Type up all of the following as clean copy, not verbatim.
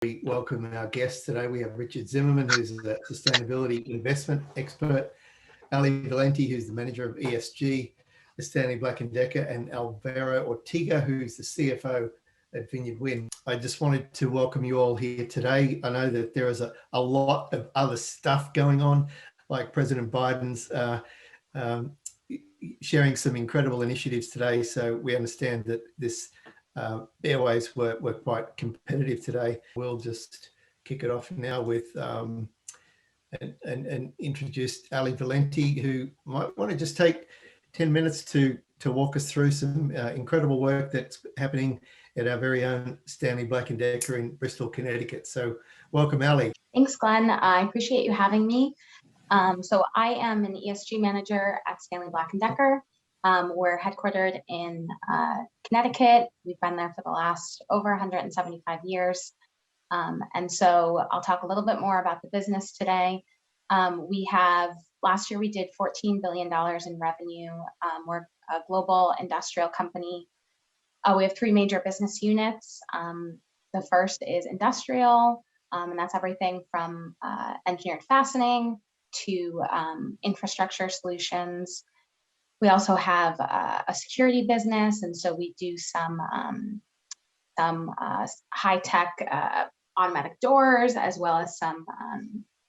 We welcome our guests today. We have Richard Zimmerman, who's a sustainability investment expert, Allie, Valenti, who's the manager of ESG at Stanley Black & Decker, and Alvaro Ortega, who's the CFO at Vineyard. I just wanted to welcome you all here today. I know that there is a lot of other stuff going on, like President Biden's sharing some incredible initiatives today. So we understand that this airways were quite competitive today. We'll just kick it off now with and introduce Allie Valenti, who might want to just take 10 minutes to walk us through some incredible work that's happening at our very own Stanley Black & Decker in Bristol, Connecticut. So welcome, Allie. Thanks, Glenn. I appreciate you having me. So I am an ESG manager at Stanley Black & Decker. We're headquartered in Connecticut. We've been there for the last over 175 years. And so I'll talk a little bit more about the business today. Last year we did $14 billion in revenue. We're a global industrial company. We have three major business units. The first is industrial, and that's everything from engineered fastening to infrastructure solutions. We also have a security business, and so we do some high-tech automatic doors, as well as some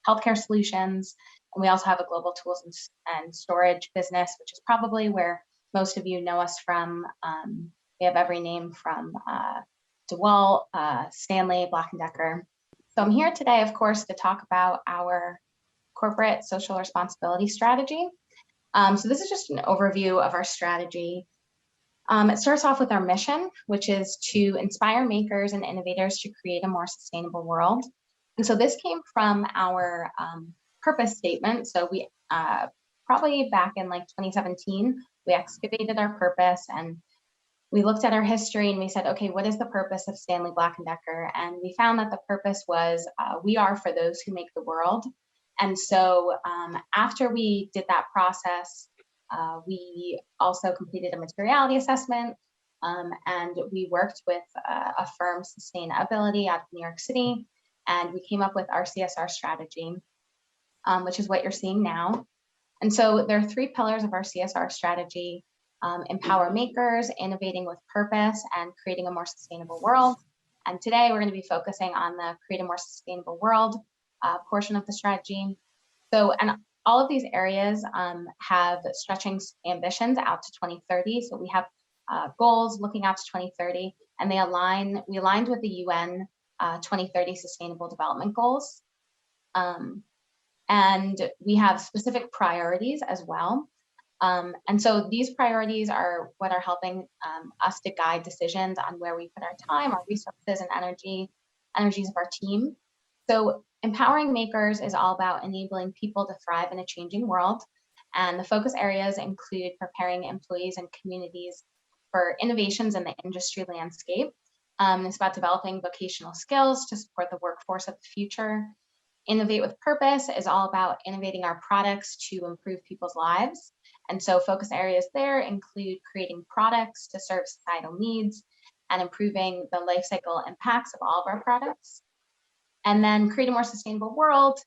healthcare solutions. And we also have a global tools and storage business, which is probably where most of you know us from. We have every name from DeWalt, Stanley, Black & Decker. So I'm here today, of course, to talk about our corporate social responsibility strategy. So this is just an overview of our strategy. It starts off with our mission, which is to inspire makers and innovators to create a more sustainable world. And so this came from our purpose statement. So we probably back in like 2017, we excavated our purpose and we looked at our history and we said, okay, what is the purpose of Stanley Black & Decker? And we found that the purpose was we are for those who make the world. And so after we did that process, we also completed a materiality assessment, and we worked with a firm, Sustainability, out of New York City, and we came up with our CSR strategy, which is what you're seeing now. And so there are three pillars of our CSR strategy: empower makers, innovating with purpose, and creating a more sustainable world. And today we're going to be focusing on the create a more sustainable world portion of the strategy. So, and all of these areas have stretching ambitions out to 2030. So we have goals looking out to 2030, and we aligned with the UN 2030 Sustainable Development Goals. And we have specific priorities as well. And so these priorities are what are helping us to guide decisions on where we put our time, our resources, and energies of our team. So empowering makers is all about enabling people to thrive in a changing world. And the focus areas include preparing employees and communities for innovations in the industry landscape. It's about developing vocational skills to support the workforce of the future. Innovate with purpose is all about innovating our products to improve people's lives. And so focus areas there include creating products to serve societal needs and improving the life cycle impacts of all of our products. And then create a more sustainable world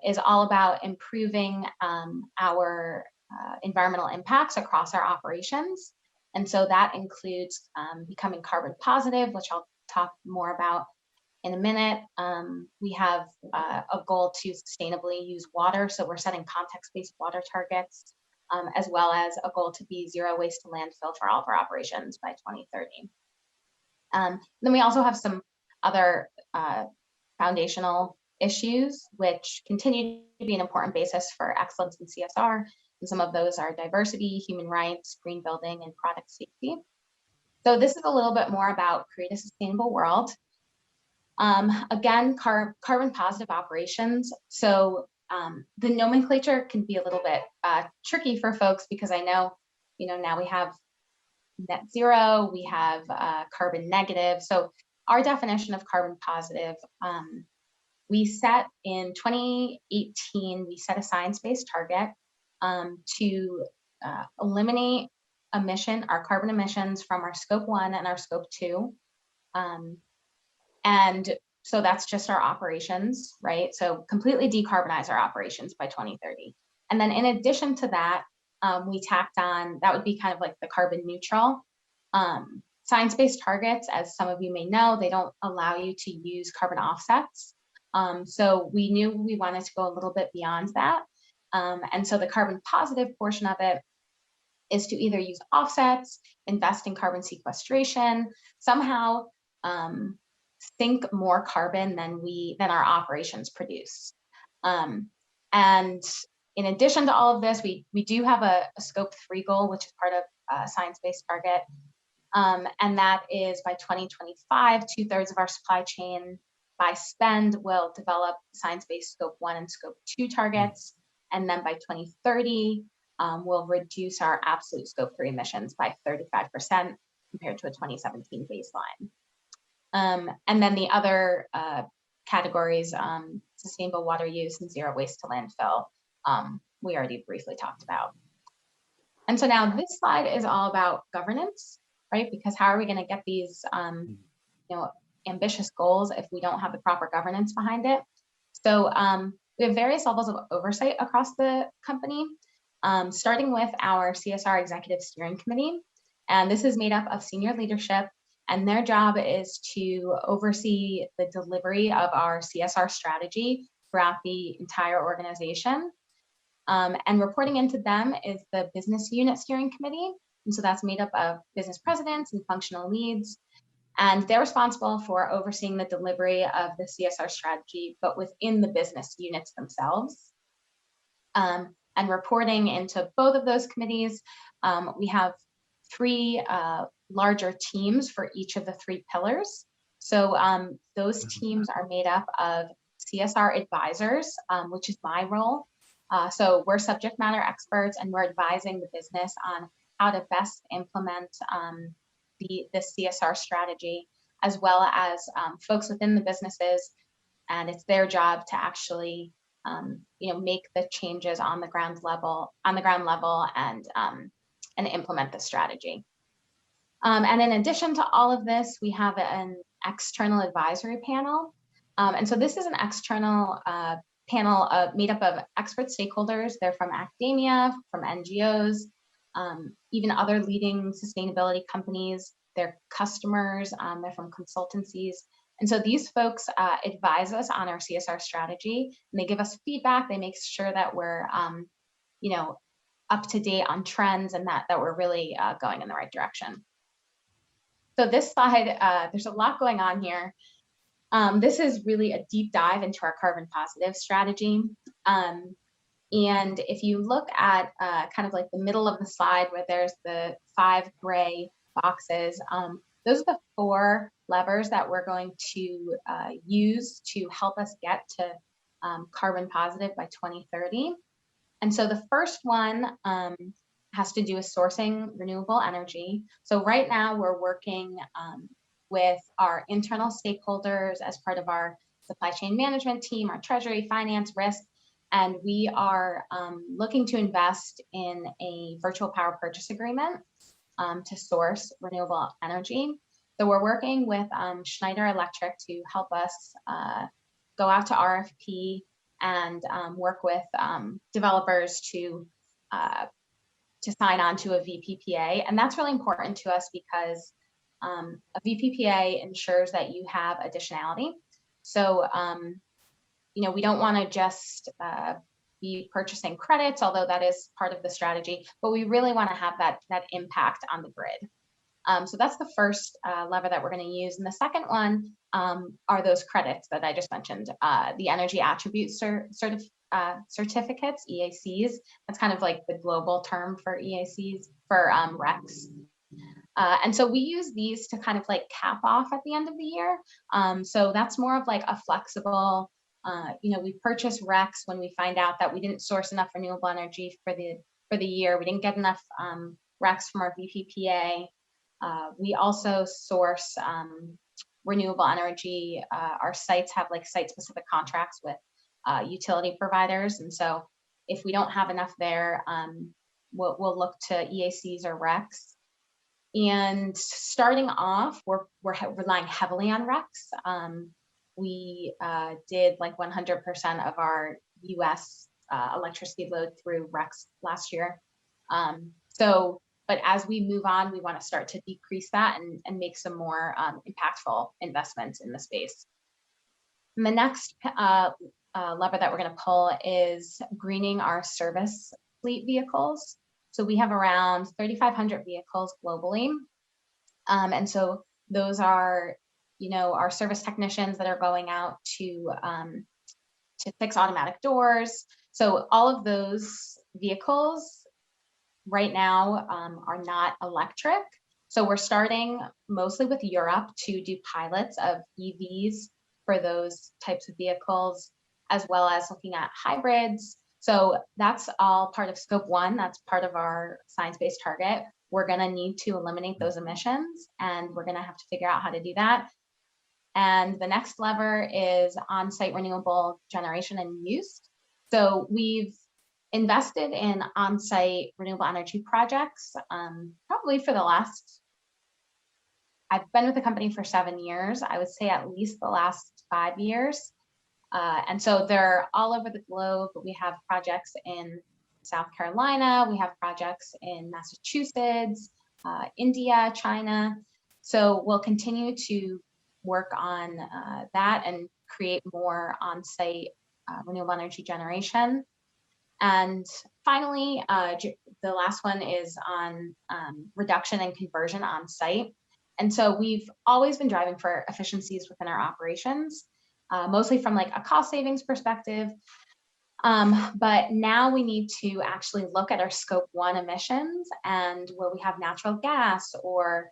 is all about improving our environmental impacts across our operations. And so that includes becoming carbon positive, which I'll talk more about in a minute. We have a goal to sustainably use water. So we're setting context-based water targets, as well as a goal to be zero waste to landfill for all of our operations by 2030. Then we also have some other foundational issues, which continue to be an important basis for excellence in CSR. And some of those are diversity, human rights, green building, and product safety. So this is a little bit more about create a sustainable world. Again, carbon positive operations. So the nomenclature can be a little bit tricky for folks because I know, now we have net zero, we have carbon negative. So our definition of carbon positive, we set in 2018, we set a science-based target to eliminate our carbon emissions from our scope 1 and our scope 2. And So that's just our operations, right? So completely decarbonize our operations by 2030. And then in addition to that, we tacked on, that would be kind of like the carbon neutral. Science-based targets, as some of you may know, they don't allow you to use carbon offsets. So we knew we wanted to go a little bit beyond that. And so the carbon positive portion of it is to either use offsets, invest in carbon sequestration, somehow sink more carbon than our operations produce. And in addition to all of this, we do have a scope 3 goal, which is part of a science-based target. And that is by 2025, 2/3 of our supply chain by spend will develop science-based scope 1 and scope 2 targets. And then by 2030, we'll reduce our absolute scope 3 emissions by 35% compared to a 2017 baseline. And then the other categories, sustainable water use and zero waste to landfill, we already briefly talked about. And so now this slide is all about governance, right? Because how are we going to get these ambitious goals if we don't have the proper governance behind it? So we have various levels of oversight across the company, starting with our CSR Executive Steering Committee. And this is made up of senior leadership, and their job is to oversee the delivery of our CSR strategy throughout the entire organization. And reporting into them is the Business Unit Steering Committee. And so that's made up of business presidents and functional leads. And they're responsible for overseeing the delivery of the CSR strategy, but within the business units themselves. And reporting into both of those committees, we have 3 larger teams for each of the 3 pillars. So those teams are made up of CSR advisors, which is my role. So we're subject matter experts, and we're advising the business on how to best implement the CSR strategy, as well as folks within the businesses. And it's their job to actually make the changes on the ground level, and implement the strategy. And in addition to all of this, we have an external advisory panel. And so this is an external panel made up of expert stakeholders. They're from academia, from NGOs, even other leading sustainability companies. They're customers, they're from consultancies. And so these folks advise us on our CSR strategy, and they give us feedback. They make sure that we're, up to date on trends, and that we're really going in the right direction. So this slide, there's a lot going on here. This is really a deep dive into our carbon positive strategy. And if you look at kind of like the middle of the slide where there's the 5 gray boxes, those are the 4 levers that we're going to use to help us get to carbon positive by 2030. And so the first one has to do with sourcing renewable energy. So right now we're working with our internal stakeholders as part of our supply chain management team, our treasury, finance, risk, and we are looking to invest in a virtual power purchase agreement to source renewable energy. So we're working with Schneider Electric to help us go out to RFP and work with developers to sign on to a VPPA. And that's really important to us because a VPPA ensures that you have additionality. So, we don't want to just be purchasing credits, although that is part of the strategy, but we really want to have that impact on the grid. So that's the first lever that we're going to use. And the second one are those credits that I just mentioned, the energy attribute certificates, EACs. That's kind of like the global term for EACs, for RECs. And so we use these to kind of like cap off at the end of the year. So that's more of like a flexible, we purchase RECs when we find out that we didn't source enough renewable energy for the year. We didn't get enough RECs from our VPPA. We also source renewable energy. Our sites have like site-specific contracts with utility providers. And so if we don't have enough there, we'll look to EACs or RECs. And starting off, we're relying heavily on RECs. we did like 100% of our US electricity load through RECs last year. But as we move on, we want to start to decrease that and make some more impactful investments in the space. And the next lever that we're going to pull is greening our service fleet vehicles. So we have around 3,500 vehicles globally. And so those are, our service technicians that are going out to fix automatic doors. So all of those vehicles right now are not electric. So we're starting mostly with Europe to do pilots of EVs for those types of vehicles, as well as looking at hybrids. So that's all part of scope 1. That's part of our science-based target. We're going to need to eliminate those emissions, and we're going to have to figure out how to do that. And the next lever is on-site renewable generation and use. So we've invested in on-site renewable energy projects probably for the last, I've been with the company for 7 years. I would say at least the last 5 years. And so they're all over the globe. We have projects in South Carolina. We have projects in Massachusetts, India, China. So we'll continue to work on that and create more on-site renewable energy generation. And finally, the last one is on reduction and conversion on site. And so we've always been driving for efficiencies within our operations, mostly from like a cost savings perspective. But now we need to actually look at our scope 1 emissions, and where we have natural gas or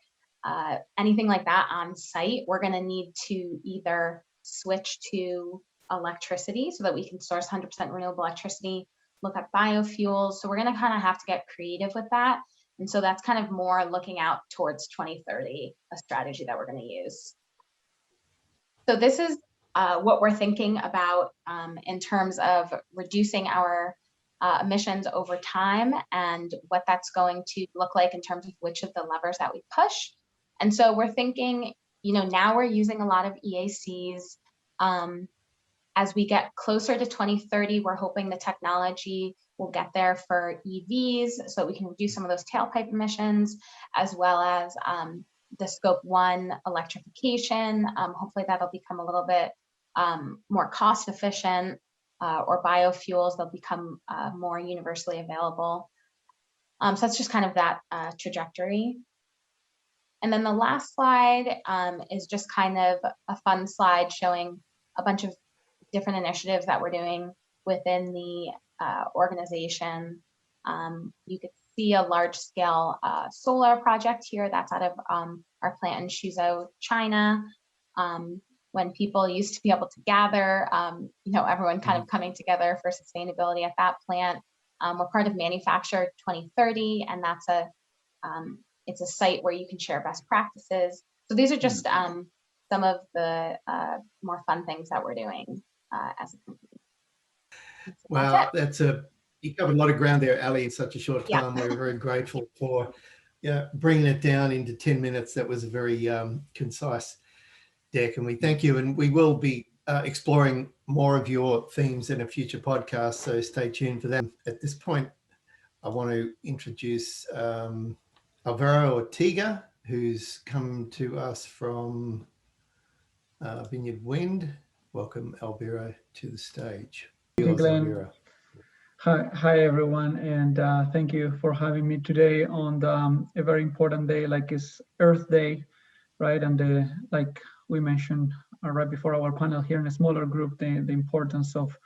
anything like that on site, we're going to need to either switch to electricity so that we can source 100% renewable electricity, look at biofuels. So we're going to kind of have to get creative with that. And so that's kind of more looking out towards 2030, a strategy that we're going to use. So this is what we're thinking about in terms of reducing our emissions over time and what that's going to look like in terms of which of the levers that we push. And so we're thinking, now we're using a lot of EACs. As we get closer to 2030, we're hoping the technology will get there for EVs so we can reduce some of those tailpipe emissions, as well as the scope 1 electrification. Hopefully that'll become a little bit more cost efficient, or biofuels, they'll become more universally available. So that's just kind of that trajectory. And then the last slide is just kind of a fun slide showing a bunch of different initiatives that we're doing within the organization. You could see a large scale solar project here that's out of our plant in Suzhou, China. When people used to be able to gather, everyone kind of coming together for sustainability at that plant. We're part of Manufacture 2030, and that's it's a site where you can share best practices. So these are just some of the more fun things that we're doing as a company. So wow, you covered a lot of ground there, Allie, in such a short time. We're very grateful for bringing it down into 10 minutes. That was a very concise deck, and we thank you. And we will be exploring more of your themes in a future podcast, so stay tuned for them. At this point, I want to introduce Alvaro Ortega, who's come to us from Vineyard Wind. Welcome, Alvaro, to the stage. Thank you, Glenn. Hi, everyone, and thank you for having me today on a very important day, like it's Earth Day, right? And like we mentioned right before our panel here in a smaller group, the importance of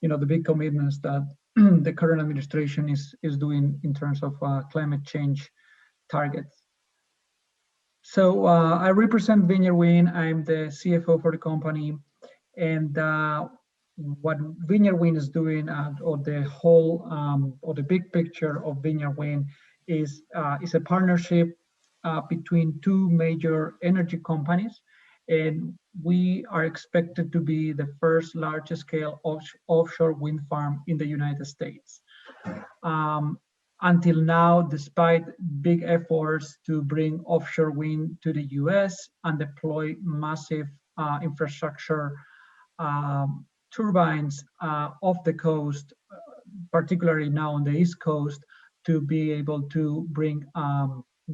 the big commitments that the current administration is doing in terms of climate change targets. So I represent Vineyard Wind. I'm the CFO for the company, and what Vineyard Wind is doing, or the whole, or the big picture of Vineyard Wind is a partnership between two major energy companies, and we are expected to be the first large-scale offshore wind farm in the United States. Until now, despite big efforts to bring offshore wind to the US and deploy massive infrastructure turbines off the coast, particularly now on the East Coast, to be able to bring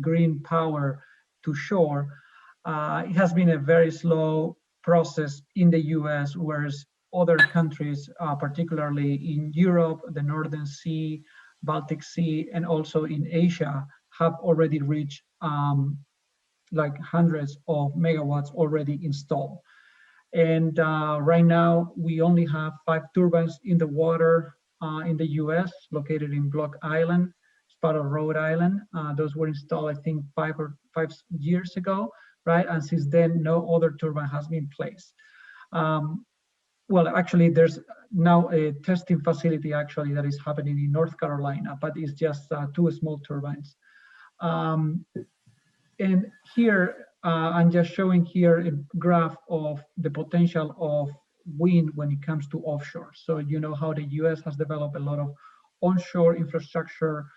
green power to shore. It has been a very slow process in the US, whereas other countries, particularly in Europe, the Northern Sea, Baltic Sea, and also in Asia, have already reached like hundreds of megawatts already installed. And right now, we only have 5 turbines in the water in the US, located in Block Island, it's part of Rhode Island. Those were installed, I think, 5 years ago, right? And since then, no other turbine has been placed. Well, actually, there's now a testing facility actually that is happening in North Carolina, but it's just 2 small turbines. And here, I'm just showing here a graph of the potential of wind when it comes to offshore. So you know how the US has developed a lot of onshore infrastructure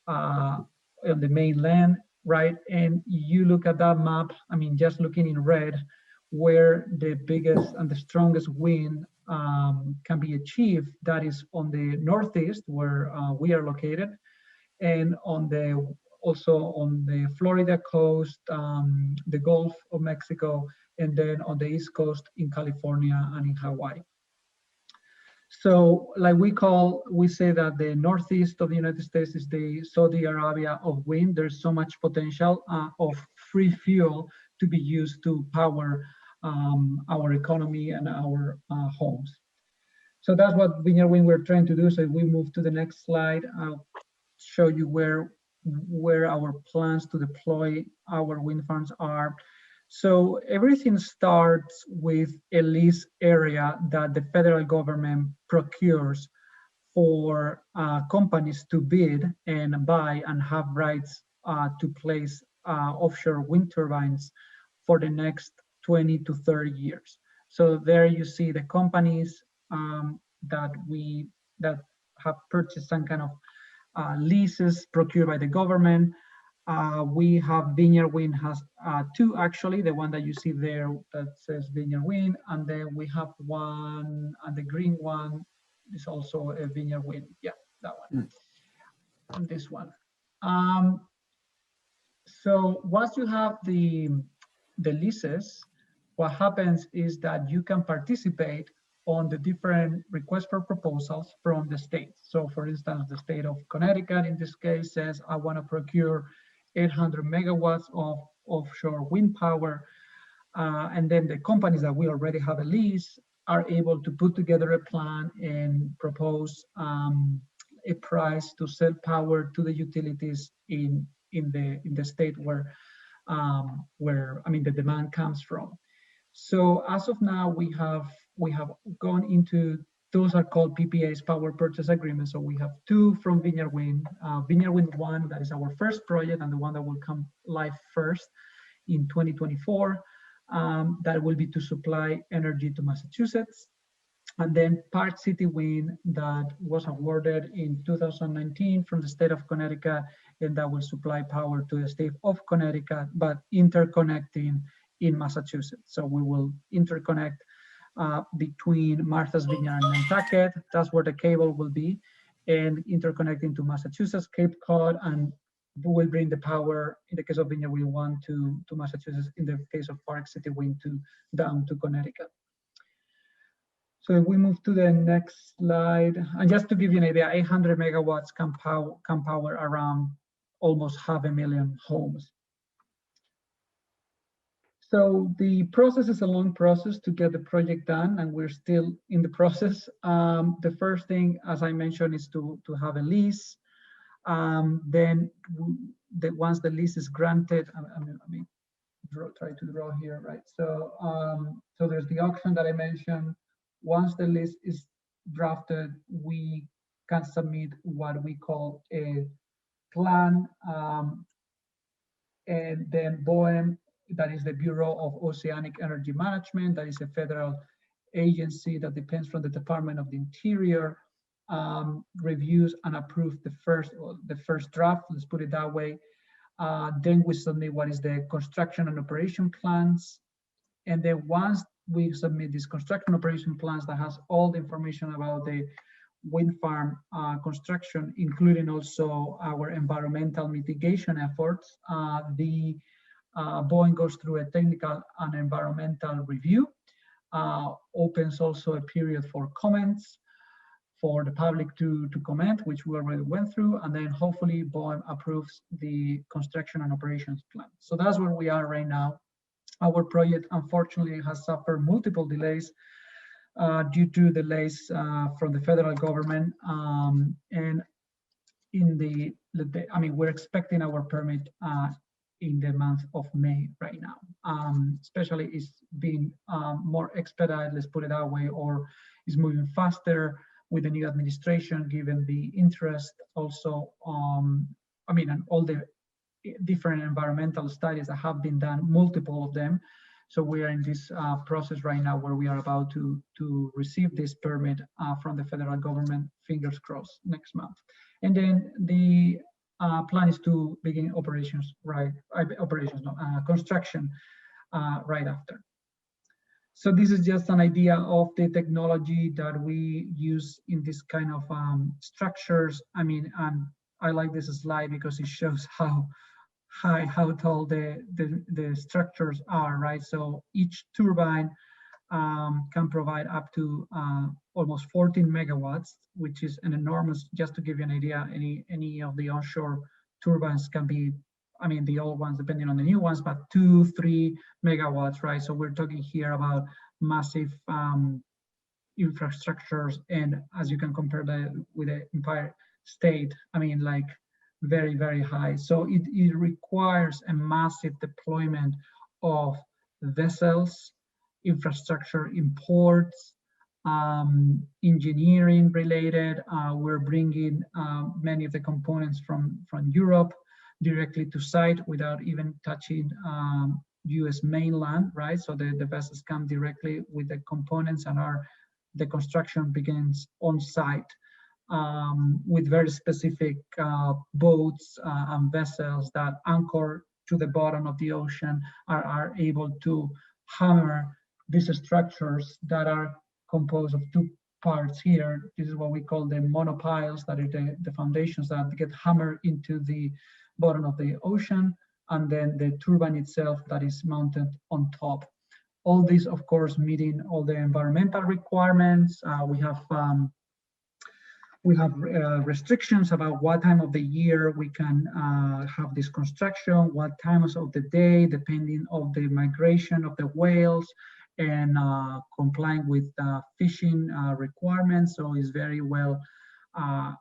on the mainland, right? And you look at that map, I mean, just looking in red, where the biggest and the strongest wind can be achieved, that is on the northeast, where we are located, and on the also on the Florida coast, the Gulf of Mexico, and then on the East Coast in California and in Hawaii. So like we say that the northeast of the United States is the Saudi Arabia of wind. There's so much potential of free fuel to be used to power our economy and our homes. So that's what Vineyard Wind we're trying to do. So if we move to the next slide, I'll show you where our plans to deploy our wind farms are. So everything starts with a lease area that the federal government procures for companies to bid and buy and have rights to place offshore wind turbines for the next 20 to 30 years. So there you see the companies that have purchased some kind of leases procured by the government. We have Vineyard Wind has 2 actually, the one that you see there that says Vineyard Wind, and then we have one, and the green one is also a Vineyard Wind. Yeah, that one. And this one. So once you have the leases, what happens is that you can participate on the different requests for proposals from the states. So for instance, the state of Connecticut in this case says, I want to procure 800 megawatts of offshore wind power. And then the companies that we already have a lease are able to put together a plan and propose a price to sell power to the utilities in the state where I mean the demand comes from. So as of now, we have gone into, those are called PPAs, power purchase agreements. So we have 2 from Vineyard Wind. Vineyard Wind 1, that is our first project and the one that will come live first in 2024. That will be to supply energy to Massachusetts. And then Park City Wind that was awarded in 2019 from the state of Connecticut, and that will supply power to the state of Connecticut, but interconnecting in Massachusetts. So we will interconnect between Martha's Vineyard and Nantucket. That's where the cable will be, and interconnecting to Massachusetts, Cape Cod, and we will bring the power, in the case of Vineyard Wind 1, to Massachusetts, in the case of Park City Wind down to Connecticut. So if we move to the next slide, and just to give you an idea, 800 megawatts can power around almost 500,000 homes. So the process is a long process to get the project done, and we're still in the process. The first thing, as I mentioned, is to have a lease. Then once the lease is granted, try to draw here, right? So, so there's the auction that I mentioned. Once the list is drafted, we can submit what we call a plan, and then BOEM, that is the Bureau of Oceanic Energy Management, that is a federal agency that depends from the Department of the Interior, reviews and approves the first draft, let's put it that way. Then we submit what is the construction and operation plans. And then once we submit these construction operation plans that has all the information about the wind farm construction, including also our environmental mitigation efforts, the BOEM goes through a technical and environmental review, opens also a period for comments for the public to comment, which we already went through, and then hopefully BOEM approves the construction and operations plan. So that's where we are right now. Our project, unfortunately, has suffered multiple delays due to delays from the federal government, and we're expecting our permit in the month of May right now. Especially it's being more expedited, let's put it that way, or is moving faster with the new administration, given the interest also, and all the different environmental studies that have been done, multiple of them. So we are in this process right now where we are about to receive this permit from the federal government, fingers crossed, next month. And then the plan is to begin construction right after. So this is just an idea of the technology that we use in this kind of structures. I like this slide because it shows how tall the structures are, right? So each turbine can provide up to almost 14 megawatts, which is an enormous, just to give you an idea, any of the onshore turbines can be, the old ones, depending on the new ones, but 2-3 megawatts, right? So we're talking here about massive infrastructures, and as you can compare that with the Empire State, like very, very high. So it requires a massive deployment of vessels, infrastructure in ports, engineering related. We're bringing many of the components from Europe directly to site without even touching US mainland, right? So the vessels come directly with the components, and the construction begins on site with very specific boats and vessels that anchor to the bottom of the ocean, are able to hammer these structures that are composed of two parts here. This is what we call the monopiles, that are the foundations that get hammered into the bottom of the ocean, and then the turbine itself that is mounted on top. All this, of course, meeting all the environmental requirements. We have restrictions about what time of the year we can have this construction, what times of the day, depending on the migration of the whales, and complying with fishing requirements. So it's very well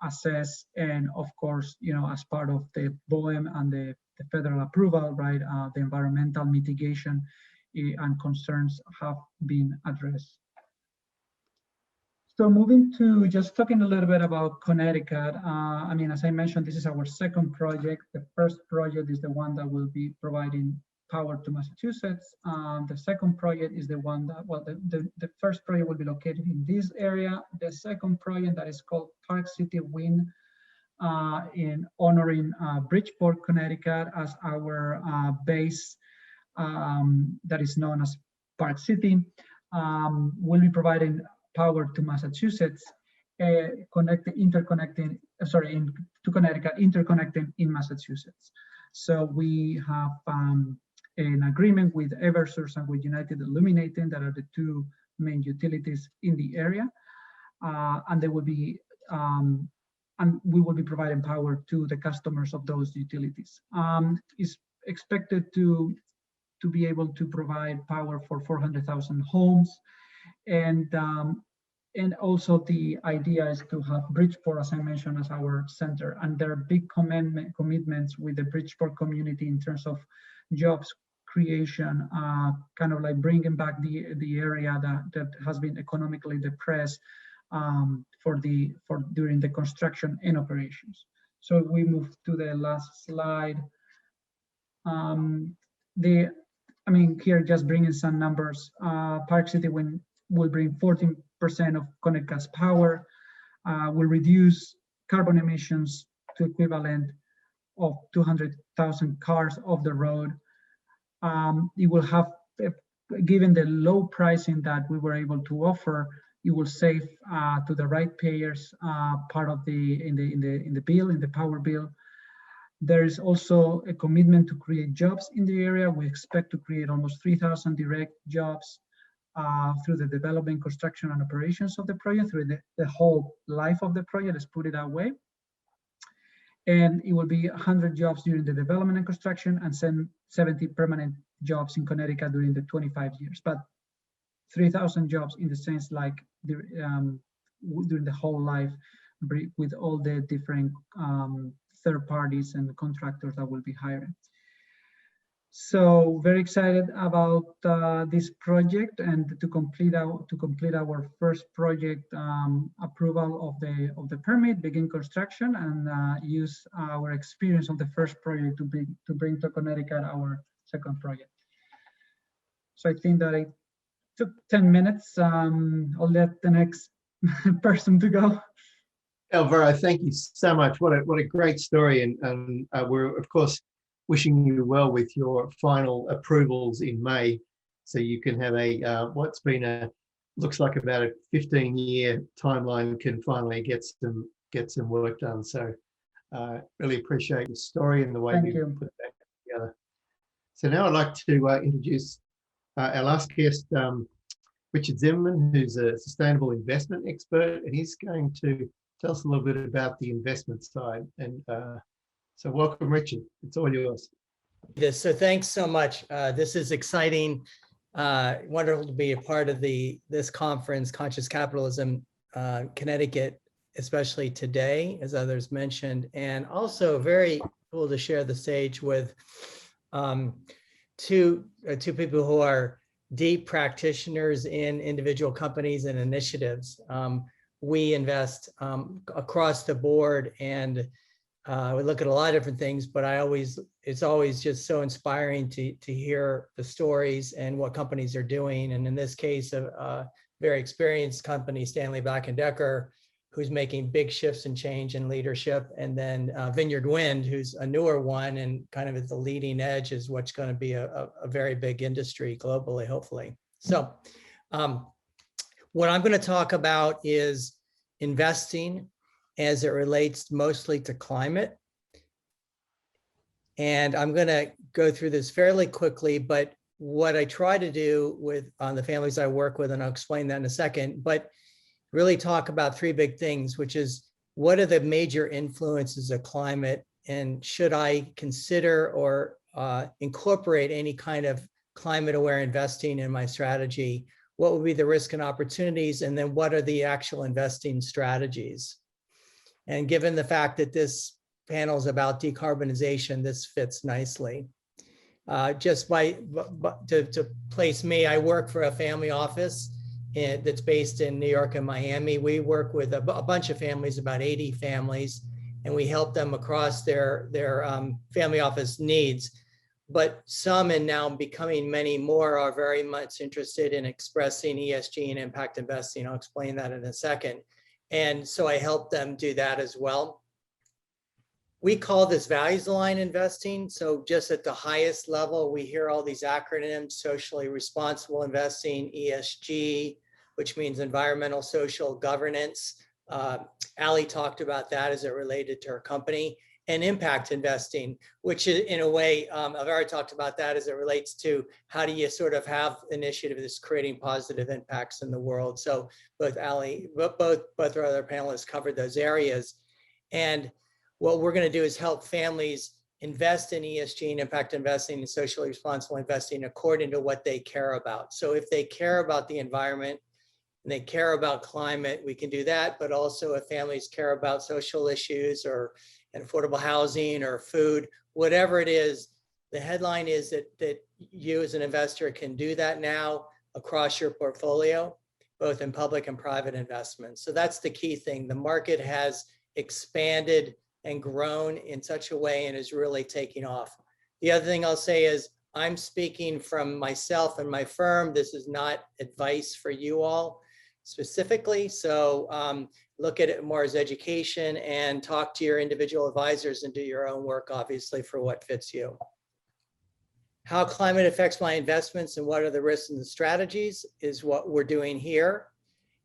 assessed, and of course, as part of the BOEM and the federal approval, right, the environmental mitigation and concerns have been addressed. So moving to just talking a little bit about Connecticut. As I mentioned, this is our second project. The first project is the one that will be providing power to Massachusetts. The second project is the one that, the first project will be located in this area. The second project, that is called Park City Wind, in honoring Bridgeport, Connecticut as our base, that is known as Park City. Will be providing power to Massachusetts, to Connecticut, interconnecting in Massachusetts. So we have an agreement with Eversource and with United Illuminating, that are the two main utilities in the area, and they will be and we will be providing power to the customers of those utilities. Is expected to be able to provide power for 400,000 homes, and also the idea is to have Bridgeport, as I mentioned, as our center. And there are big commitments with the Bridgeport community in terms of jobs creation, kind of like bringing back the area that has been economically depressed during the construction and operations. So we move to the last slide. Here just bringing some numbers. Park City Wind will bring 14% of Connecticut's power, will reduce carbon emissions to equivalent of 200,000 cars off the road. It will have given the low pricing that we were able to offer, it will save to the right payers part of in the bill, in the power bill. There is also a commitment to create jobs in the area. We expect to create almost 3,000 direct jobs through the development, construction, and operations of the project, through the whole life of the project, let's put it that way. And it will be 100 jobs during the development and construction, and 70 permanent jobs in Connecticut during the 25 years. But 3,000 jobs in the sense like during the whole life, with all the different third parties and contractors that will be hired. So very excited about this project, and to complete our first project approval of the permit, begin construction, and use our experience of the first project to bring to Connecticut our second project. So I think that I took 10 minutes. I'll let the next person to go. Alvaro, thank you so much. What a great story, and we're of course wishing you well with your final approvals in May, so you can have what's been looks like about a 15-year timeline can finally get some work done. So really appreciate your story and the way you put that together. So now I'd like to introduce our last guest, Richard Zimmerman, who's a sustainable investment expert, and he's going to tell us a little bit about the investment side. And so welcome, Richard. It's all yours. So thanks so much. This is exciting. Wonderful to be a part of this conference, Conscious Capitalism, Connecticut, especially today, as others mentioned, and also very cool to share the stage with two people who are deep practitioners in individual companies and initiatives. We invest across the board, and we look at a lot of different things, but it's always just so inspiring to hear the stories and what companies are doing. And in this case, a very experienced company, Stanley Black & Decker, who's making big shifts and change in leadership. And then Vineyard Wind, who's a newer one and kind of at the leading edge, is what's going to be a very big industry globally, hopefully. So what I'm going to talk about is investing as it relates mostly to climate. And I'm going to go through this fairly quickly, but what I try to do on the families I work with, and I'll explain that in a second, but really talk about three big things, which is what are the major influences of climate, and should I consider or incorporate any kind of climate aware investing in my strategy? What would be the risk and opportunities? And then what are the actual investing strategies? And given the fact that this panel is about decarbonization, this fits nicely. Just to place me, I work for a family office that's based in New York and Miami. We work with a bunch of families, about 80 families, and we help them across their family office needs. But some, and now becoming many more, are very much interested in expressing ESG and impact investing. I'll explain that in a second. And so I help them do that as well. We call this values aligned investing. So just at the highest level, we hear all these acronyms: socially responsible investing, ESG, which means environmental, social, governance. Allie talked about that as it related to her company. And impact investing, which is, in a way, Alvaro talked about that as it relates to how do you sort of have initiative that's creating positive impacts in the world. So both Allie, both our other panelists covered those areas. And what we're going to do is help families invest in ESG and impact investing and socially responsible investing according to what they care about. So if they care about the environment and they care about climate, we can do that. But also if families care about social issues or affordable housing or food, whatever it is, the headline is that you as an investor can do that now across your portfolio, both in public and private investments. So that's the key thing. The market has expanded and grown in such a way and is really taking off. The other thing I'll say is I'm speaking from myself and my firm. This is not advice for you all specifically. So look at it more as education and talk to your individual advisors and do your own work, obviously, for what fits you. How climate affects my investments and what are the risks and the strategies is what we're doing here.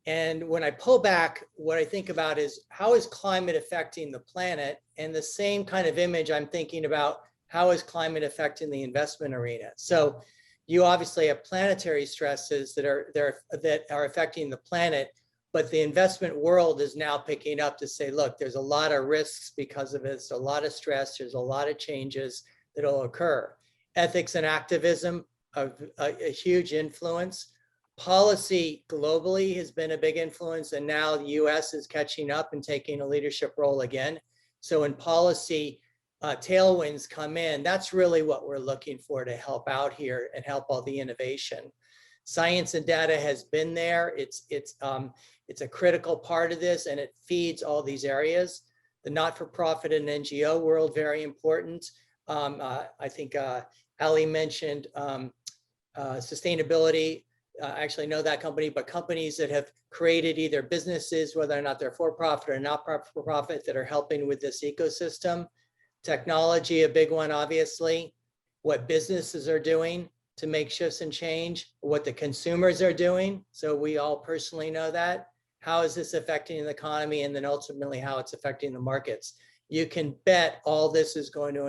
And when I pull back, what I think about is how is climate affecting the planet? And the same kind of image I'm thinking about, how is climate affecting the investment arena? So you obviously have planetary stresses that are affecting the planet, but the investment world is now picking up to say, look, there's a lot of risks because of it. There's a lot of stress. There's a lot of changes that will occur. Ethics and activism are a huge influence. Policy globally has been a big influence, and now the US is catching up and taking a leadership role again. So in policy, tailwinds come in. That's really what we're looking for to help out here and help all the innovation. Science and data has been there. It's a critical part of this, and it feeds all these areas. The not-for-profit and NGO world, very important. I think Allie mentioned sustainability. I actually know that company, but companies that have created either businesses, whether or not they're for-profit or not-for-profit, that are helping with this ecosystem. Technology, a big one, obviously. What businesses are doing to make shifts and change, what the consumers are doing. So we all personally know that. How is this affecting the economy? And then ultimately how it's affecting the markets. You can bet all this is going to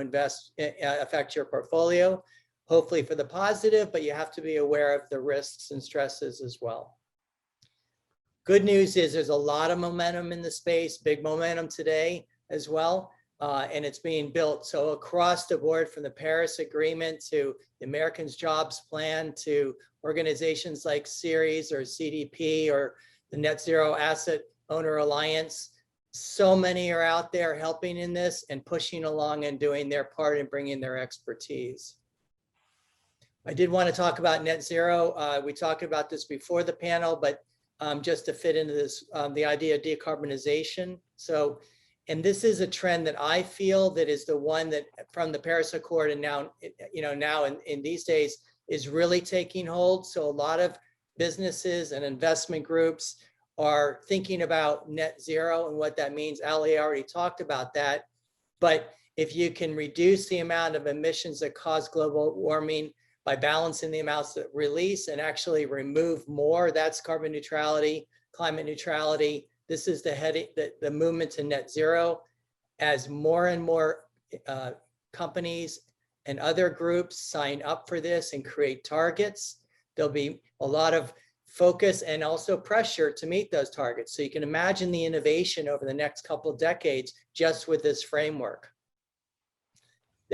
affect your portfolio, hopefully for the positive, but you have to be aware of the risks and stresses as well. Good news is there's a lot of momentum in the space, big momentum today as well. And it's being built. So across the board, from the Paris Agreement to the Americans Jobs Plan to organizations like Ceres or CDP or the Net Zero Asset Owner Alliance, so many are out there helping in this and pushing along and doing their part and bringing their expertise. I did want to talk about net zero. We talked about this before the panel, but just to fit into this, the idea of decarbonization. So, and this is a trend that I feel that is the one that from the Paris Accord and now, now in these days is really taking hold. So a lot of businesses and investment groups are thinking about net zero and what that means. Allie already talked about that. But if you can reduce the amount of emissions that cause global warming by balancing the amounts that release and actually remove more, that's carbon neutrality, climate neutrality. This is the movement to net zero. As more and more companies and other groups sign up for this and create targets, there'll be a lot of focus and also pressure to meet those targets. So you can imagine the innovation over the next couple of decades just with this framework.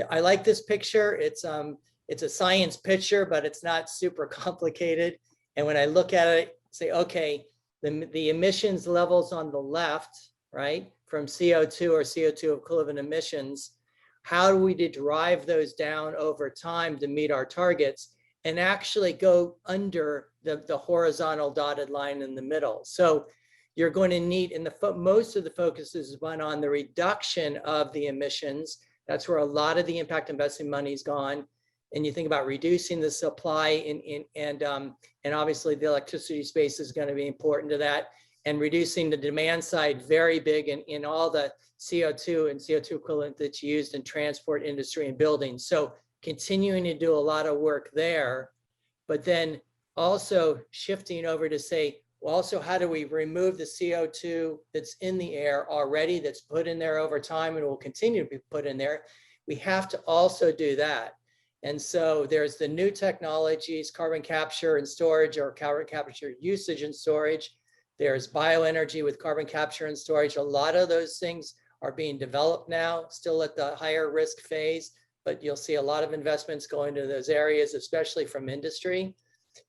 I like this picture. It's a science picture, but it's not super complicated. And when I look at it, say, okay, the emissions levels on the left, right, from CO2 or CO2 equivalent emissions, how do we drive those down over time to meet our targets and actually go under the horizontal dotted line in the middle? So you're going to need, and most of the focus is on the reduction of the emissions. That's where a lot of the impact investing money is gone. And you think about reducing the supply and obviously the electricity space is going to be important to that, and reducing the demand side, very big in all the CO2 and CO2 equivalent that's used in transport industry and buildings. So continuing to do a lot of work there, but then also shifting over to say, well, also how do we remove the CO2 that's in the air already, that's put in there over time and will continue to be put in there. We have to also do that. And so there's the new technologies, carbon capture and storage, or carbon capture usage and storage. There's bioenergy with carbon capture and storage. A lot of those things are being developed now, still at the higher risk phase, but you'll see a lot of investments going to those areas, especially from industry.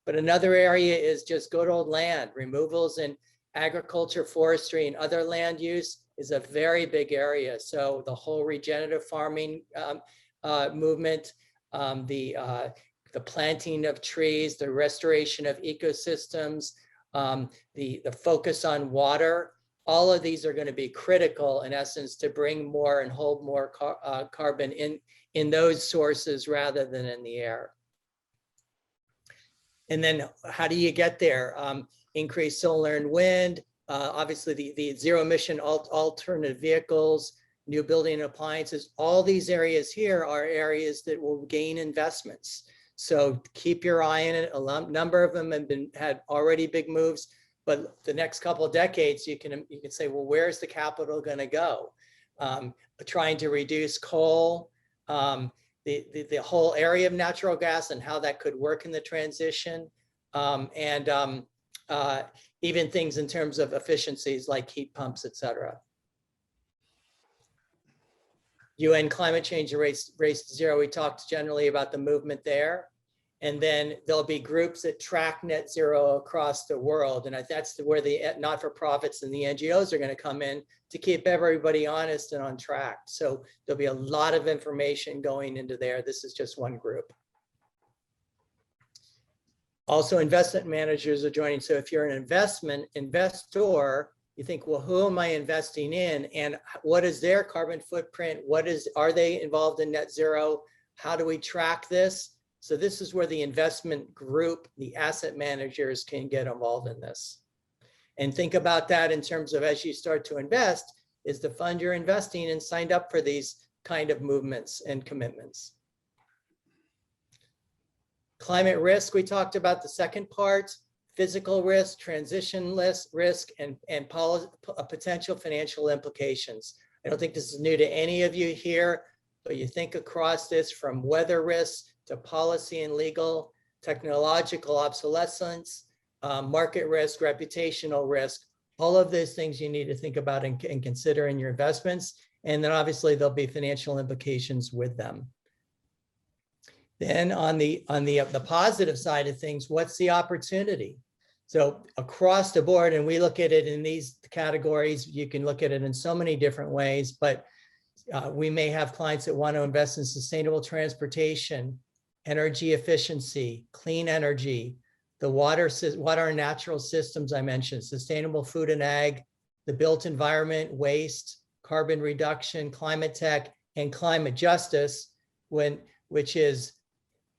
But another area is just good old land. Removals in agriculture, forestry, and other land use is a very big area. So the whole regenerative farming movement, the planting of trees, the restoration of ecosystems, the focus on water, all of these are going to be critical in essence to bring more and hold more carbon in those sources rather than in the air. And then how do you get there? Increase solar and wind, obviously the zero emission alternative vehicles, new building and appliances. All these areas here are areas that will gain investments. So keep your eye on it. A number of them had already big moves, but the next couple of decades, you can say, well, where's the capital going to go? Trying to reduce coal, the whole area of natural gas and how that could work in the transition, even things in terms of efficiencies like heat pumps, et cetera. UN climate change and race to zero, we talked generally about the movement there. And then there'll be groups that track net zero across the world. And that's where the not-for-profits and the NGOs are going to come in to keep everybody honest and on track. So there'll be a lot of information going into there. This is just one group. Also, investment managers are joining. So if you're an investor, you think, well, who am I investing in? And what is their carbon footprint? Are they involved in net zero? How do we track this? So this is where the investment group, the asset managers, can get involved in this. And think about that in terms of, as you start to invest, is the fund you're investing in signed up for these kind of movements and commitments. Climate risk, we talked about the second part, physical risk, transition risk, and potential financial implications. I don't think this is new to any of you here, but you think across this from weather risks to policy and legal, technological obsolescence, market risk, reputational risk, all of those things you need to think about and consider in your investments. And then obviously there'll be financial implications with them. Then on the positive side of things, what's the opportunity? So across the board, and we look at it in these categories, you can look at it in so many different ways, but we may have clients that want to invest in sustainable transportation, energy efficiency, clean energy, the water and natural systems I mentioned, sustainable food and ag, the built environment, waste, carbon reduction, climate tech, and climate justice, which is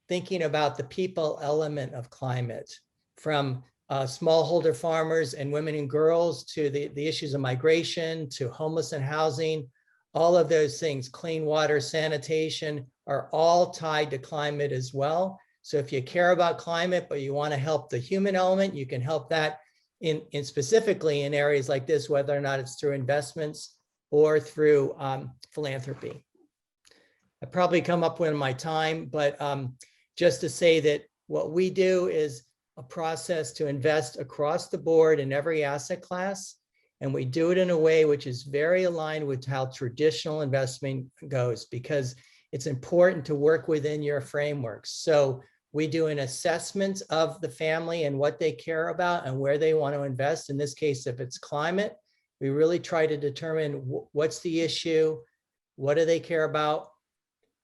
thinking about the people element of climate, from smallholder farmers and women and girls to the issues of migration, to homeless and housing. All of those things, clean water, sanitation, are all tied to climate as well. So if you care about climate, but you want to help the human element, you can help that in specifically in areas like this, whether or not it's through investments or through philanthropy. I probably come up with my time, but just to say that what we do is a process to invest across the board in every asset class. And we do it in a way which is very aligned with how traditional investment goes, because it's important to work within your frameworks. So we do an assessment of the family and what they care about and where they want to invest. In this case, if it's climate, we really try to determine what's the issue, what do they care about,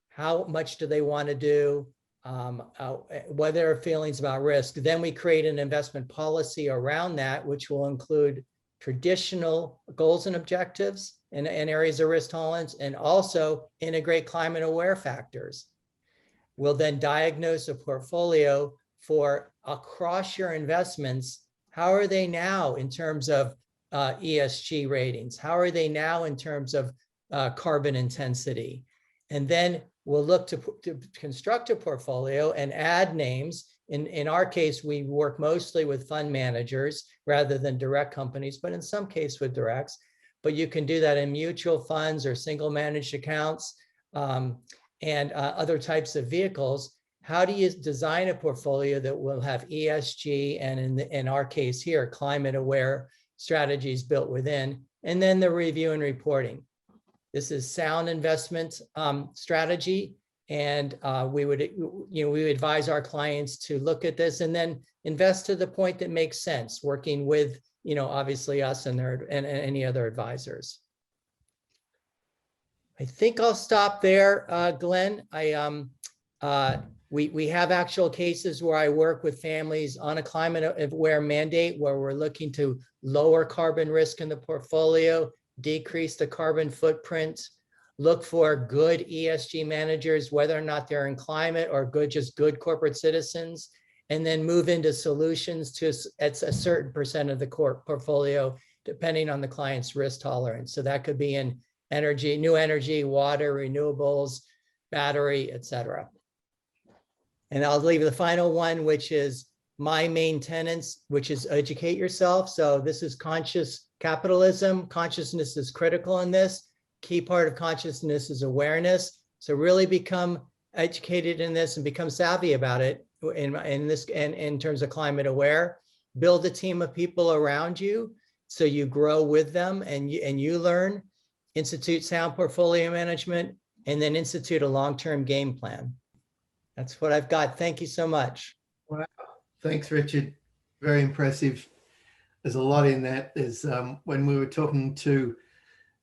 how much do they want to do, what are their feelings about risk. Then we create an investment policy around that, which will include traditional goals and objectives and areas of risk tolerance, and also integrate climate aware factors. We'll then diagnose a portfolio for across your investments. How are they now in terms of ESG ratings? How are they now in terms of carbon intensity? And then we'll look to construct a portfolio and add names. In our case, we work mostly with fund managers rather than direct companies, but in some cases with directs. But you can do that in mutual funds or single managed accounts and other types of vehicles. How do you design a portfolio that will have ESG and in our case here, climate aware strategies built within, and then the review and reporting. This is sound investment strategy. And we would advise our clients to look at this and then invest to the point that makes sense, working with, obviously us and any other advisors. I think I'll stop there, Glenn. We have actual cases where I work with families on a climate aware mandate where we're looking to lower carbon risk in the portfolio, decrease the carbon footprint, look for good ESG managers, whether or not they're in climate or just good corporate citizens, and then move into solutions at a certain percent of the core portfolio, depending on the client's risk tolerance. So that could be in energy, new energy, water, renewables, battery, etc. And I'll leave the final one, which is my main tenets, which is educate yourself. So this is conscious capitalism. Consciousness is critical in this. Key part of consciousness is awareness. So really become educated in this and become savvy about it in terms of climate aware. Build a team of people around you so you grow with them and you learn. Institute sound portfolio management, and then institute a long-term game plan. That's what I've got. Thank you so much. Wow. Thanks, Richard. Very impressive. There's a lot in that. There's when we were talking to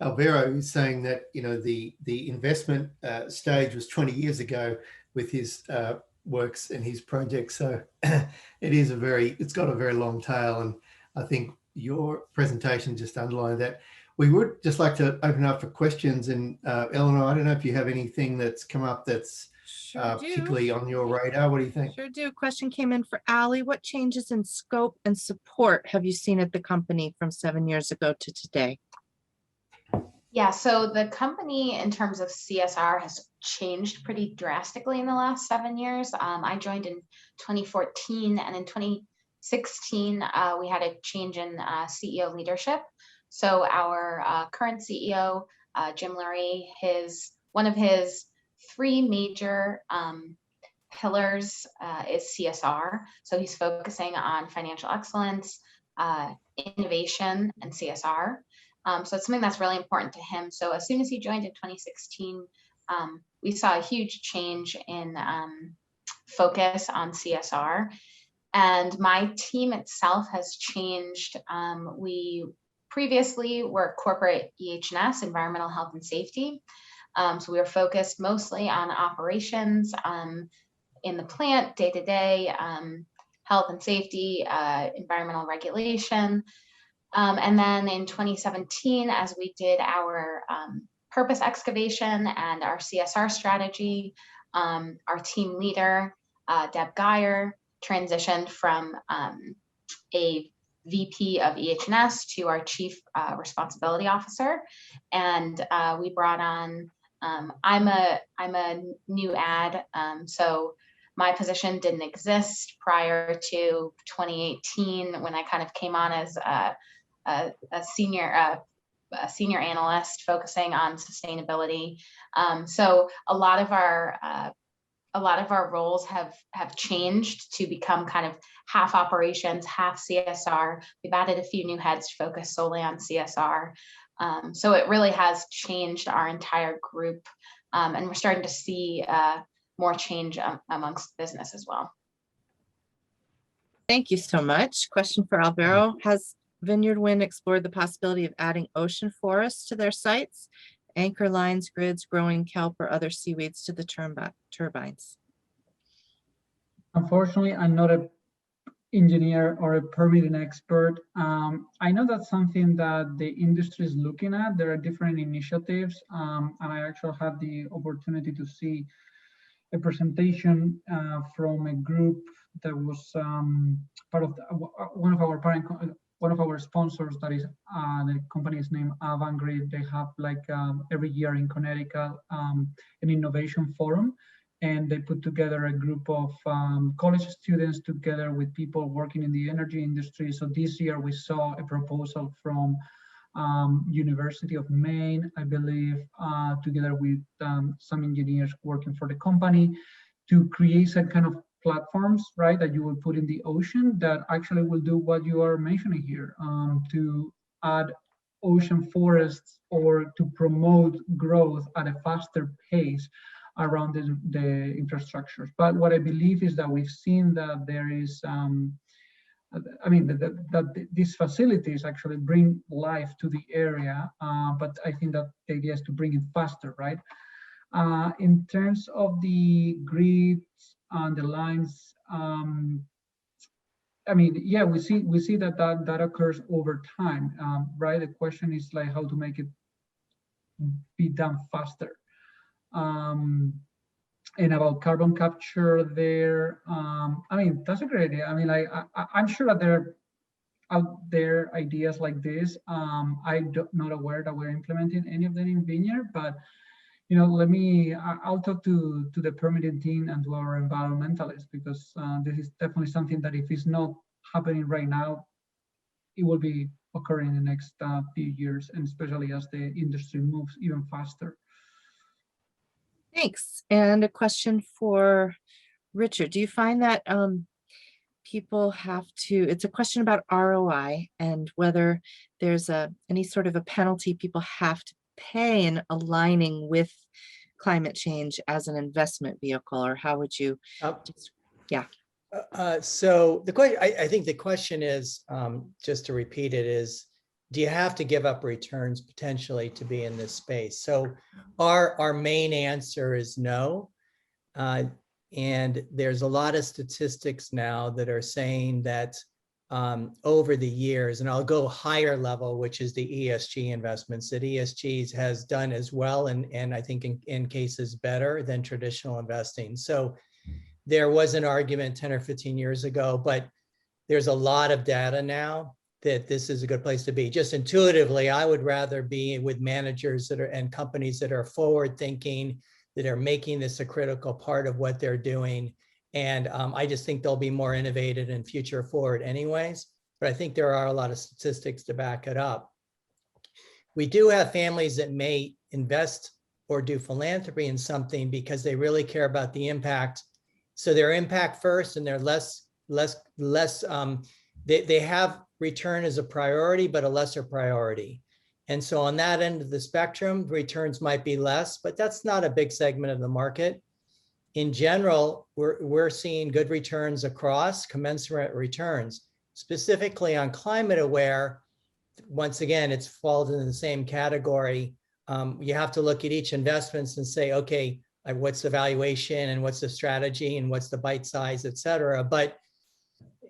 Alvaro, he's saying that, you know, the investment stage was 20 years ago with his works and his projects. So it's got a very long tail, and I think your presentation just underlined that. We would just like to open up for questions, and Eleanor, I don't know if you have anything that's come up that's particularly on your radar. What do you think? Sure do. Question came in for Allie. What changes in scope and support have you seen at the company from 7 years ago to today? Yeah, so the company in terms of CSR has changed pretty drastically in the last 7 years. I joined in 2014, and in 2016, we had a change in CEO leadership. So our current CEO, Jim Lurie, one of his three major pillars is CSR. So he's focusing on financial excellence, innovation, and CSR. So it's something that's really important to him. So as soon as he joined in 2016, we saw a huge change in focus on CSR. And my team itself has changed. We previously were corporate EH&S, environmental health and safety. So we were focused mostly on operations in the plant, day-to-day, health and safety, environmental regulation. And then in 2017, as we did our purpose excavation and our CSR strategy, our team leader, Deb Geyer, transitioned from a VP of EH&S to our Chief Responsibility Officer. And we brought on, I'm a new add, so my position didn't exist prior to 2018 when I kind of came on as a senior analyst focusing on sustainability. So a lot of our roles have changed to become kind of half operations, half CSR. We've added a few new heads to focus solely on CSR. So it really has changed our entire group, and we're starting to see more change amongst the business as well. Thank you so much. Question for Alvaro. Has Vineyard Wind explored the possibility of adding ocean forests to their sites, anchor lines, grids, growing kelp, or other seaweeds to the turbines? Unfortunately, I'm not an engineer or a permitting expert. I know that's something that the industry is looking at. There are different initiatives, and I actually had the opportunity to see a presentation from a group that was part of one of our sponsors, that is the company is named Avangrid. They have like every year in Connecticut an innovation forum, and they put together a group of college students together with people working in the energy industry. So this year we saw a proposal from University of Maine, I believe, together with some engineers working for the company, to create some kind of platforms, right, that you will put in the ocean that actually will do what you are mentioning here, to add ocean forests or to promote growth at a faster pace around the infrastructures. But what I believe is that we've seen that there is, that these facilities actually bring life to the area, but I think that the idea is to bring it faster, right? In terms of the grids and the lines, yeah, we see that occurs over time, right? The question is like how to make it be done faster. And about carbon capture there, that's a great idea. I'm sure that there are out there ideas like this. I'm not aware that we're implementing any of them in Vineyard, but I'll talk to the permitting team and to our environmentalists, because this is definitely something that if it's not happening right now, it will be occurring in the next few years, and especially as the industry moves even faster. Thanks. And a question for Richard. Do you find that people have to, it's a question about ROI and whether there's any sort of a penalty people have to pay in aligning with climate change as an investment vehicle, or how would you, yeah. So the question, I think the question is, just to repeat it, is, do you have to give up returns potentially to be in this space? So our main answer is no. And there's a lot of statistics now that are saying that over the years, and I'll go higher level, which is the ESG investments, that ESG has done as well, and I think in cases better than traditional investing. So there was an argument 10 or 15 years ago, but there's a lot of data now that this is a good place to be. Just intuitively, I would rather be with managers that are and companies that are forward thinking, that are making this a critical part of what they're doing. And I just think they'll be more innovative and future forward anyways, but I think there are a lot of statistics to back it up. We do have families that may invest or do philanthropy in something because they really care about the impact. So their impact first, and they're they have return as a priority, but a lesser priority. And so on that end of the spectrum, returns might be less, but that's not a big segment of the market. In general, we're seeing good returns across, commensurate returns, specifically on climate aware. Once again, it's falls in the same category. You have to look at each investments and say, okay, what's the valuation and what's the strategy and what's the bite size, et cetera. But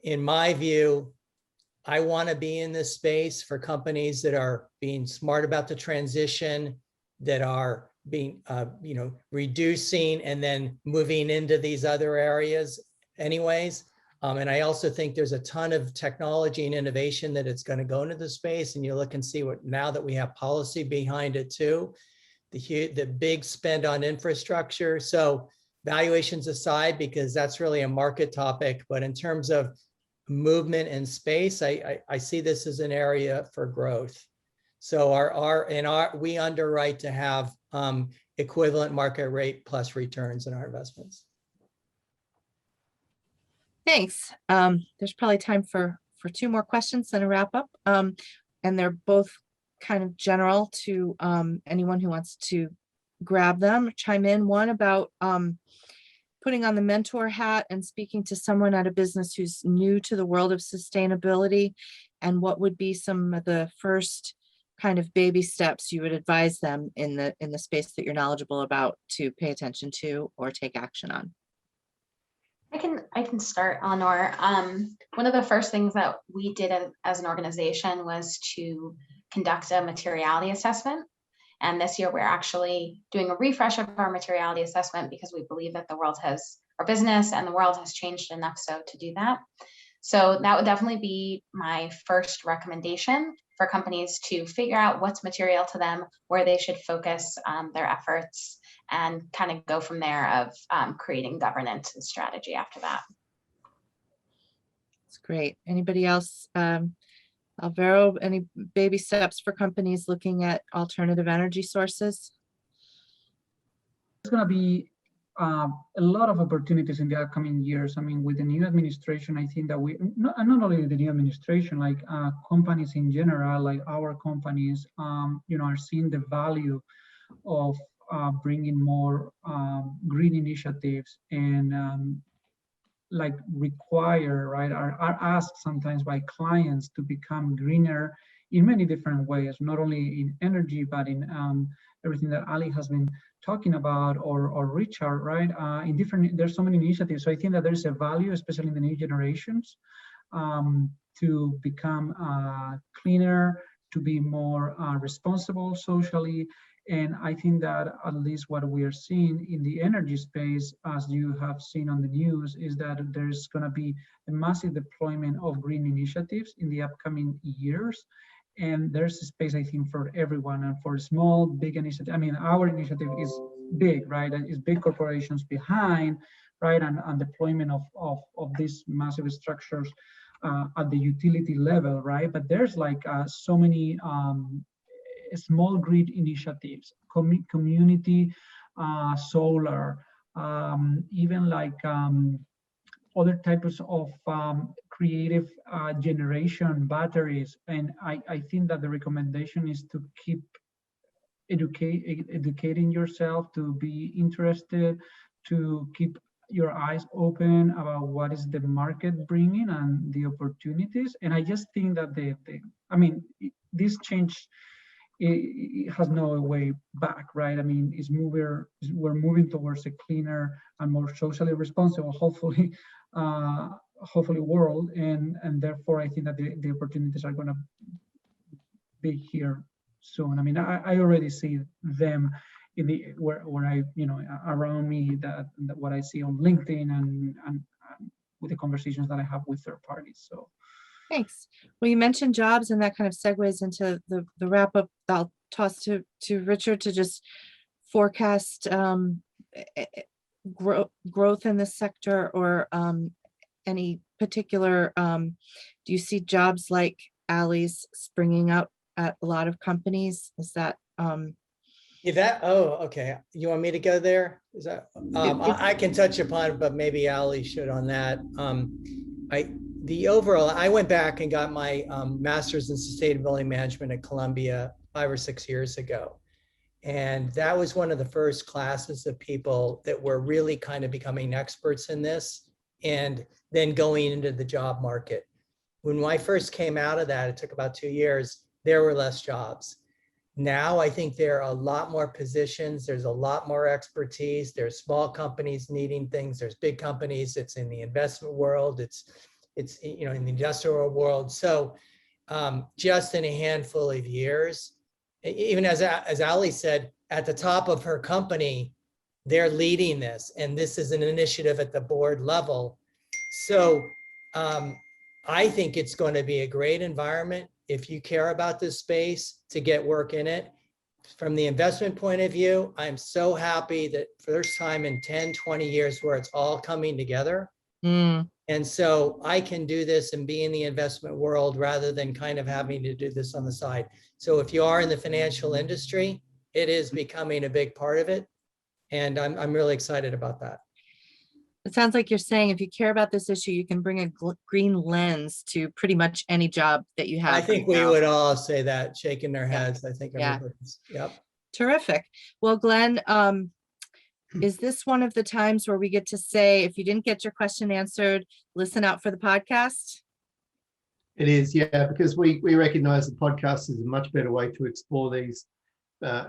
in my view, I want to be in this space for companies that are being smart about the transition, that are being, reducing and then moving into these other areas anyways. And I also think there's a ton of technology and innovation that it's going to go into the space. And you look and see what, now that we have policy behind it too, the big spend on infrastructure. So valuations aside, because that's really a market topic, but in terms of movement and space, I see this as an area for growth. So we underwrite to have equivalent market rate plus returns in our investments. Thanks. There's probably time for two more questions and a wrap up. And they're both kind of general to anyone who wants to grab them, chime in. One about putting on the mentor hat and speaking to someone at a business who's new to the world of sustainability, and what would be some of the first kind of baby steps you would advise them in the space that you're knowledgeable about to pay attention to or take action on. I can start, Eleanor. One of the first things that we did as an organization was to conduct a materiality assessment. And this year we're actually doing a refresh of our materiality assessment because we believe that our business and the world has changed enough so to do that. So that would definitely be my first recommendation for companies to figure out what's material to them, where they should focus their efforts, and kind of go from there of creating governance and strategy after that. That's great. Anybody else? Alvaro, any baby steps for companies looking at alternative energy sources? There's going to be a lot of opportunities in the upcoming years. I mean, with the new administration, I think that not only the new administration, like companies in general, like our companies, are seeing the value of bringing more green initiatives and require, right, are asked sometimes by clients to become greener in many different ways, not only in energy, but in everything that Allie has been talking about, or Richard, right? There's so many initiatives. So I think that there's a value, especially in the new generations, to become cleaner, to be more responsible socially, And I think that at least what we are seeing in the energy space, as you have seen on the news, is that there's going to be a massive deployment of green initiatives in the upcoming years. And there's a space, I think, for everyone, and for small, big initiative. I mean, our initiative is big, right? And it's big corporations behind, right? And deployment of these massive structures at the utility level, right? But there's like so many small grid initiatives, community solar, even like other types of creative generation batteries. And I think that the recommendation is to keep educating yourself, to be interested, to keep your eyes open about what is the market bringing and the opportunities. And I just think that this change, it has no way back, right? I mean, we're moving towards a cleaner and more socially responsible, hopefully world, and therefore I think that the opportunities are going to be here soon. I mean, I already see them in the where I around me, that what I see on LinkedIn and with the conversations that I have with third parties. So. Thanks. Well, you mentioned jobs, and that kind of segues into the wrap up. I'll toss to Richard to just forecast growth in this sector, or any particular, do you see jobs like Allie's springing up at a lot of companies? Is that okay. You want me to go there? Is that I can touch upon it, but maybe Allie should on that. I went back and got my master's in sustainability management at Columbia 5 or 6 years ago. And that was one of the first classes of people that were really kind of becoming experts in this and then going into the job market. When I first came out of that, it took about 2 years, there were less jobs. Now I think there are a lot more positions. There's a lot more expertise. There's small companies needing things. There's big companies. It's in the investment world. It's in the industrial world. So just in a handful of years, even as Allie said, at the top of her company, they're leading this, and this is an initiative at the board level. So I think it's going to be a great environment if you care about this space to get work in it. From the investment point of view, I'm so happy that first time in 10, 20 years where it's all coming together. And so I can do this and be in the investment world rather than kind of having to do this on the side. So if you are in the financial industry, it is becoming a big part of it. And I'm really excited about that. It sounds like you're saying if you care about this issue, you can bring a green lens to pretty much any job that you have. I think we would all say that, shaking their heads. I think everybody's, yep. Terrific. Well, Glenn, is this one of the times where we get to say, if you didn't get your question answered, listen out for the podcast? It is, yeah, because we recognize the podcast is a much better way to explore these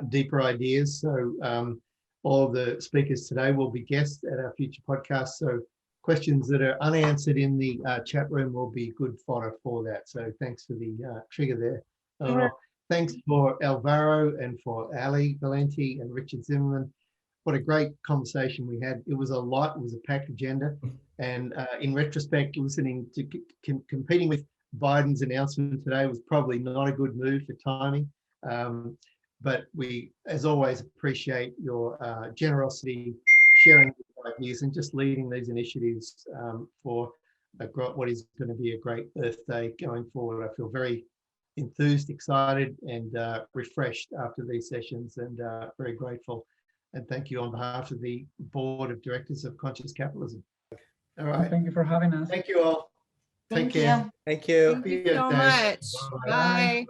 deeper ideas. So all of the speakers today will be guests at our future podcasts. So questions that are unanswered in the chat room will be good fodder for that. So thanks for the trigger there. Thanks for Alvaro and for Allie, Valenti, and Richard Zimmerman. What a great conversation we had. It was a lot. It was a packed agenda. And in retrospect, listening to competing with Biden's announcement today was probably not a good move for timing. But we, as always, appreciate your generosity, sharing ideas, and just leading these initiatives for what is going to be a great Earth Day going forward. I feel very enthused, excited, and refreshed after these sessions, and very grateful. And thank you on behalf of the Board of Directors of Conscious Capitalism. All right. Thank you for having us. Thank you all. Take care. Thank you. Thank you so much. Bye.